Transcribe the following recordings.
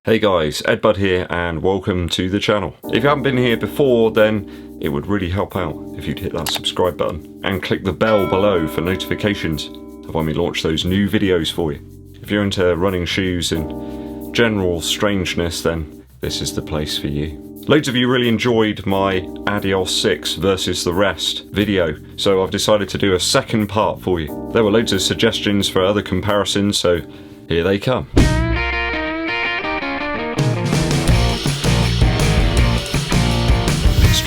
Hey guys, EDDBUD here and welcome to the channel. If you haven't been here before, then it would really help out if you'd hit that subscribe button and click the bell below for notifications of when we launch those new videos for you. If you're into running shoes and general strangeness, then this is the place for you. Loads of you really enjoyed my Adidas 6 versus the rest video, so I've decided to do a second part for you. There were loads of suggestions for other comparisons, so here they come.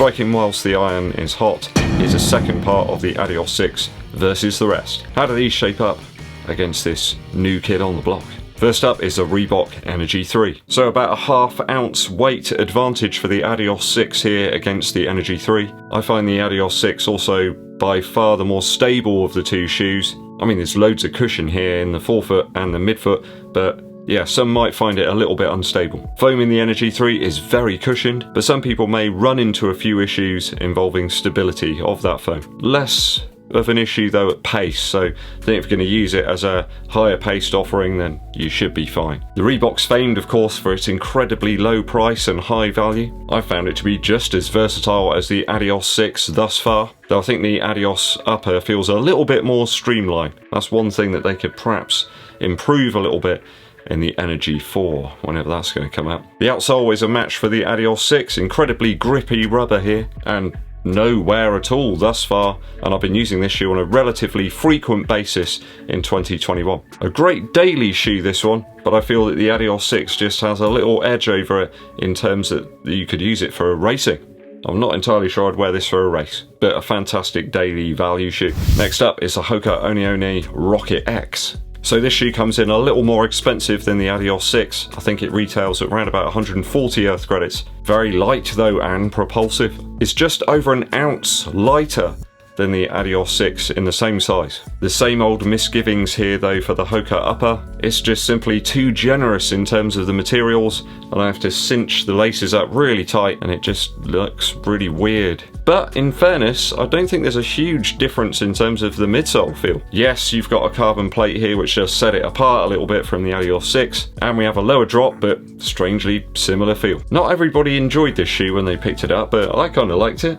Striking whilst the iron is hot is a second part of the Adidas 6 versus the rest. How do these shape up against this new kid on the block? First up is the Reebok Energy 3. So about a ½ ounce weight advantage for the Adidas 6 here against the Energy 3. I find the Adidas 6 also by far the more stable of the two shoes. I mean, there's loads of cushion here in the forefoot and the midfoot, but yeah, some might find it a little bit unstable. Foam in the Energy 3 is very cushioned, but some people may run into a few issues involving stability of that foam. Less of an issue though at pace, so I think if you're going to use it as a higher paced offering, then you should be fine. The Reebok's famed, of course, for its incredibly low price and high value. I found it to be just as versatile as the Adidas 6 thus far, though I think the Adidas upper feels a little bit more streamlined. That's one thing that they could perhaps improve a little bit in the Energy 4, whenever that's going to come out. The outsole is a match for the Adidas 6, incredibly grippy rubber here, and no wear at all thus far, and I've been using this shoe on a relatively frequent basis in 2021. A great daily shoe this one, but I feel that the Adidas 6 just has a little edge over it in terms that you could use it for racing. I'm not entirely sure I'd wear this for a race, but a fantastic daily value shoe. Next up is the HOKA Oneoni Rocket X. So this shoe comes in a little more expensive than the Adidas 6. I think it retails at around about 140 earth credits. Very light though and propulsive. It's just over an ounce lighter than the Adidas 6 in the same size. The same old misgivings here though for the HOKA upper. It's just simply too generous in terms of the materials, and I have to cinch the laces up really tight and it just looks really weird. But in fairness, I don't think there's a huge difference in terms of the midsole feel. Yes, you've got a carbon plate here which does set it apart a little bit from the Adidas 6, and we have a lower drop but strangely similar feel. Not everybody enjoyed this shoe when they picked it up, but I kind of liked it.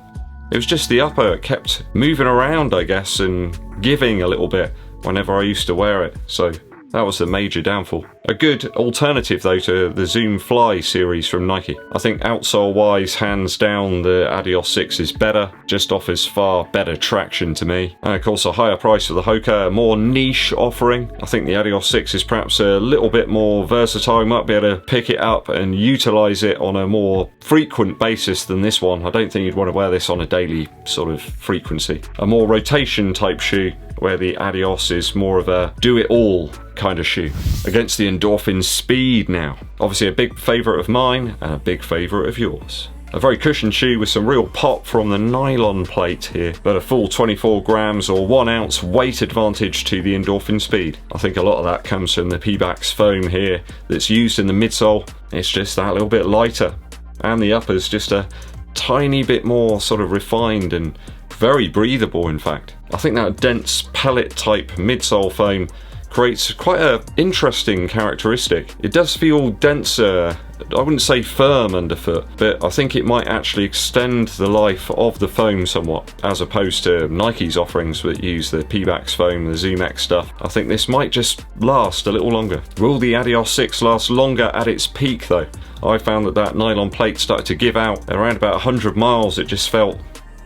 It was just the upper that kept moving around, I guess, and giving a little bit whenever I used to wear it, so that was the major downfall. A good alternative though to the Zoom Fly series from Nike. I think outsole wise, hands down, the Adidas 6 is better, just offers far better traction to me. And of course a higher price for the HOKA, a more niche offering. I think the Adidas 6 is perhaps a little bit more versatile. You might be able to pick it up and utilize it on a more frequent basis than this one. I don't think you'd want to wear this on a daily sort of frequency. A more rotation type shoe, where the Adidas is more of a do-it-all kind of shoe. Against the ENDORPHIN Speed now. Obviously a big favourite of mine and a big favourite of yours. A very cushioned shoe with some real pop from the nylon plate here, but a full 24 grams or 1 ounce weight advantage to the ENDORPHIN Speed. I think a lot of that comes from the Pebax foam here that's used in the midsole. It's just that little bit lighter, and the upper's just a tiny bit more sort of refined and very breathable in fact. I think that dense pellet type midsole foam creates quite an interesting characteristic. It does feel denser, I wouldn't say firm underfoot, but I think it might actually extend the life of the foam somewhat, as opposed to Nike's offerings that use the Pebax foam, the Zoom X stuff. I think this might just last a little longer. Will the Adidas 6 last longer at its peak though? I found that nylon plate started to give out around about 100 miles. It just felt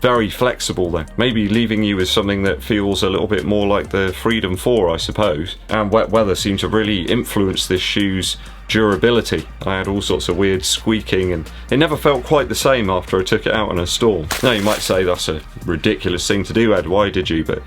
very flexible then, maybe leaving you with something that feels a little bit more like the Freedom 4, I suppose. And wet weather seemed to really influence this shoe's durability. I had all sorts of weird squeaking and it never felt quite the same after I took it out in a storm. Now you might say that's a ridiculous thing to do, Ed, why did you? But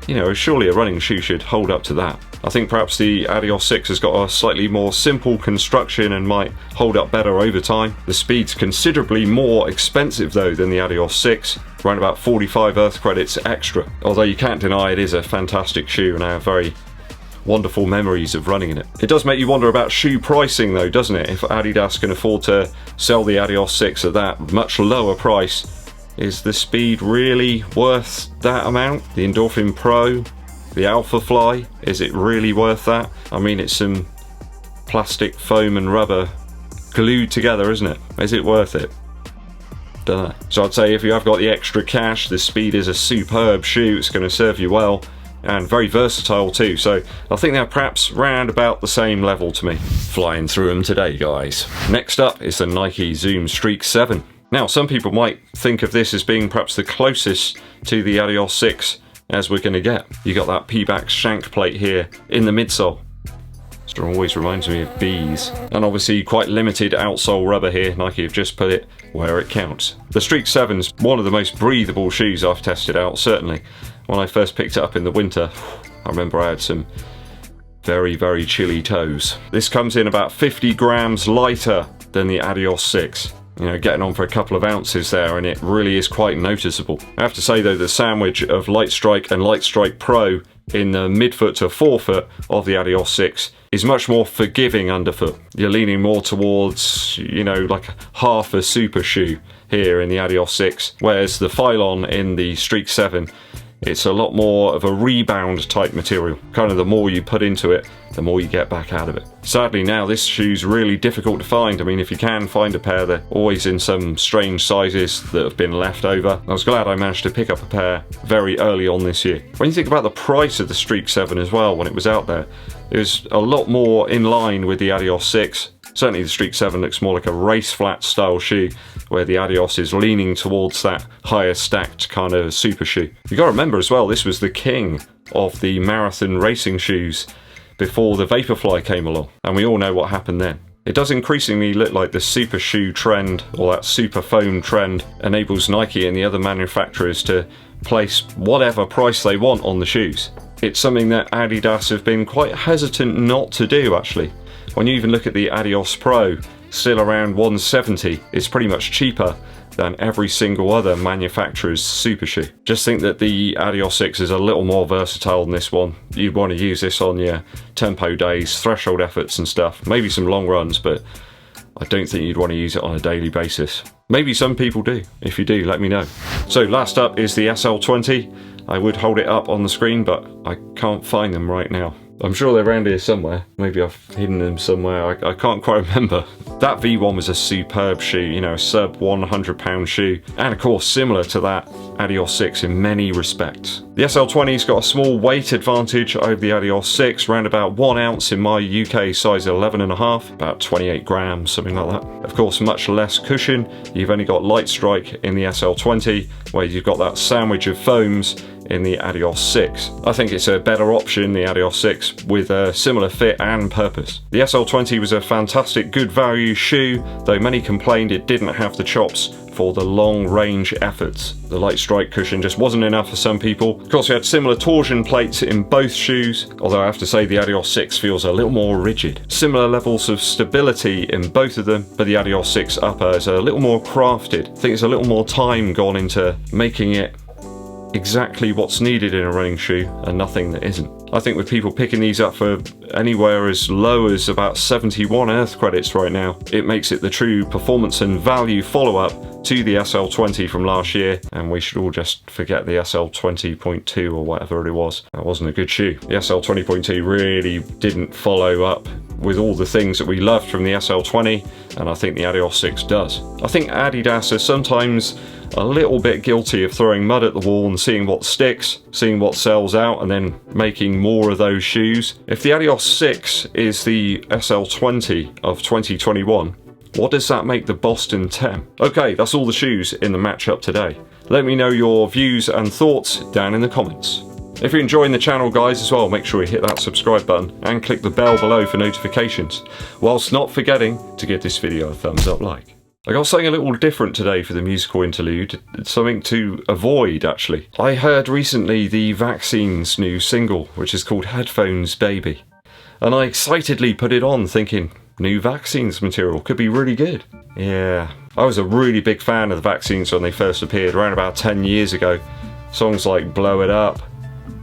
you know, surely a running shoe should hold up to that. I think perhaps the Adidas 6 has got a slightly more simple construction and might hold up better over time. The Speed's considerably more expensive though than the Adidas 6, around about 45 earth credits extra. Although you can't deny it is a fantastic shoe and I have very wonderful memories of running in it. It does make you wonder about shoe pricing though, doesn't it? If Adidas can afford to sell the Adidas 6 at that much lower price, is the Speed really worth that amount? The ENDORPHIN Pro, the Alpha Fly, is it really worth that? I mean, it's some plastic foam and rubber glued together, isn't it? Is it worth it? Don't know. So I'd say if you have got the extra cash, the Speed is a superb shoe. It's going to serve you well and very versatile too. So I think they're perhaps round about the same level to me. Flying through them today, guys. Next up is the Nike Zoom Streak 7. Now, some people might think of this as being perhaps the closest to the Adios 6 as we're going to get. You got that P-back shank plate here in the midsole. It always reminds me of bees. And obviously quite limited outsole rubber here. Nike have just put it where it counts. The Streak 7 is one of the most breathable shoes I've tested out, certainly. When I first picked it up in the winter, I remember I had some very, very chilly toes. This comes in about 50 grams lighter than the Adios 6. You know, getting on for a couple of ounces there, and it really is quite noticeable. I have to say though, the sandwich of Light Strike and Light Strike Pro in the midfoot to forefoot of the Adios 6 is much more forgiving underfoot. You're leaning more towards, you know, like half a super shoe here in the Adios 6, whereas the Phylon in the Streak 7, it's a lot more of a rebound type material. Kind of the more you put into it, the more you get back out of it. Sadly now, this shoe's really difficult to find. I mean, if you can find a pair, they're always in some strange sizes that have been left over. I was glad I managed to pick up a pair very early on this year. When you think about the price of the Streak 7 as well, when it was out there, it was a lot more in line with the Adios 6. Certainly the Streak 7 looks more like a race flat style shoe, where the Adios is leaning towards that higher stacked kind of super shoe. You got to remember as well, this was the king of the marathon racing shoes before the Vaporfly came along, and we all know what happened then. It does increasingly look like the super shoe trend, or that super foam trend, enables Nike and the other manufacturers to place whatever price they want on the shoes. It's something that Adidas have been quite hesitant not to do, actually. When you even look at the Adios Pro, still around $170, it's pretty much cheaper than every single other manufacturer's super shoe. Just think that the Adios 6 is a little more versatile than this one. You'd want to use this on your tempo days, threshold efforts and stuff. Maybe some long runs, but I don't think you'd want to use it on a daily basis. Maybe some people do. If you do, let me know. So last up is the SL20. I would hold it up on the screen, but I can't find them right now. I'm sure they're around here somewhere. Maybe I've hidden them somewhere. I can't quite remember. That V1 was a superb shoe, you know, a sub £100 shoe. And of course, similar to that Adios 6 in many respects. The SL20's got a small weight advantage over the Adios 6, around about 1 ounce in my UK size 11.5, about 28 grams, something like that. Of course, much less cushion. You've only got Light Strike in the SL20, where you've got that sandwich of foams in the Adios 6. I think it's a better option, the Adios 6, with a similar fit and purpose. The SL20 was a fantastic good value shoe, though many complained it didn't have the chops for the long range efforts. The Light Strike cushion just wasn't enough for some people. Of course, we had similar torsion plates in both shoes, although I have to say the Adios 6 feels a little more rigid. Similar levels of stability in both of them, but the Adios 6 upper is a little more crafted. I think there's a little more time gone into making it exactly what's needed in a running shoe and nothing that isn't. I think with people picking these up for anywhere as low as about 71 Earth credits right now, it makes it the true performance and value follow-up to the SL20 from last year, and we should all just forget the SL20.2 or whatever it was. That wasn't a good shoe. The SL20.2 really didn't follow up with all the things that we loved from the SL20, and I think the Adios 6 does. I think Adidas are sometimes a little bit guilty of throwing mud at the wall and seeing what sticks, seeing what sells out, and then making more of those shoes. If the Adios 6 is the SL20 of 2021, what does that make the Boston 10? Okay, that's all the shoes in the matchup today. Let me know your views and thoughts down in the comments. If you're enjoying the channel, guys, as well, make sure you hit that subscribe button and click the bell below for notifications, whilst not forgetting to give this video a thumbs up like. I got something a little different today for the musical interlude. It's something to avoid, actually. I heard recently the Vaccine's new single, which is called Headphones Baby, and I excitedly put it on thinking, new Vaccine's material could be really good. Yeah, I was a really big fan of the Vaccines when they first appeared around about 10 years ago. Songs like Blow It Up,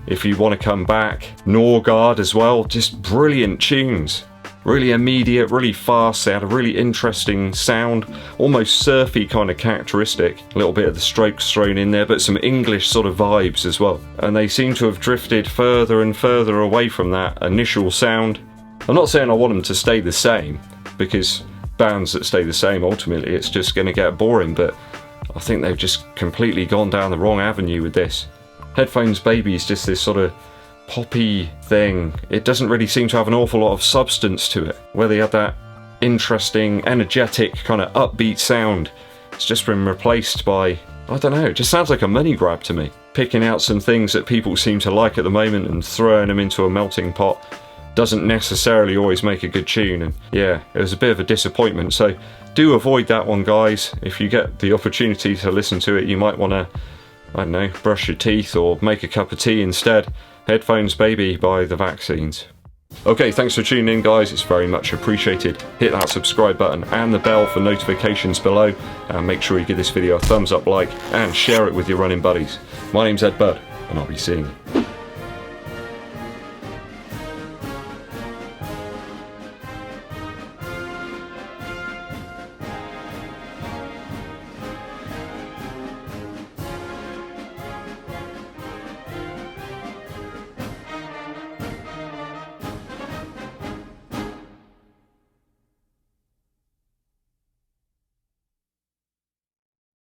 If You Want to Come Back, Norgard as well, just brilliant tunes. Really immediate, really fast. They had a really interesting sound, almost surfy kind of characteristic. A little bit of the Strokes thrown in there, but some English sort of vibes as well. And they seem to have drifted further and further away from that initial sound. I'm not saying I want them to stay the same, because bands that stay the same. Ultimately, it's just going to get boring, but I think they've just completely gone down the wrong avenue with this. Headphones Baby is just this sort of poppy thing. It doesn't really seem to have an awful lot of substance to it. Where they had that interesting, energetic, kind of upbeat sound, it's just been replaced by, I don't know, it just sounds like a money grab to me. Picking out some things that people seem to like at the moment and throwing them into a melting pot doesn't necessarily always make a good tune, and yeah, it was a bit of a disappointment. So do avoid that one, guys. If you get the opportunity to listen to it, you might want to, I don't know, brush your teeth or make a cup of tea instead. Headphones Baby by The Vaccines. Okay, thanks for tuning in, guys. It's very much appreciated. Hit that subscribe button and the bell for notifications below, and make sure you give this video a thumbs up, like, and share it with your running buddies. My name's EDDBUD, and I'll be seeing you.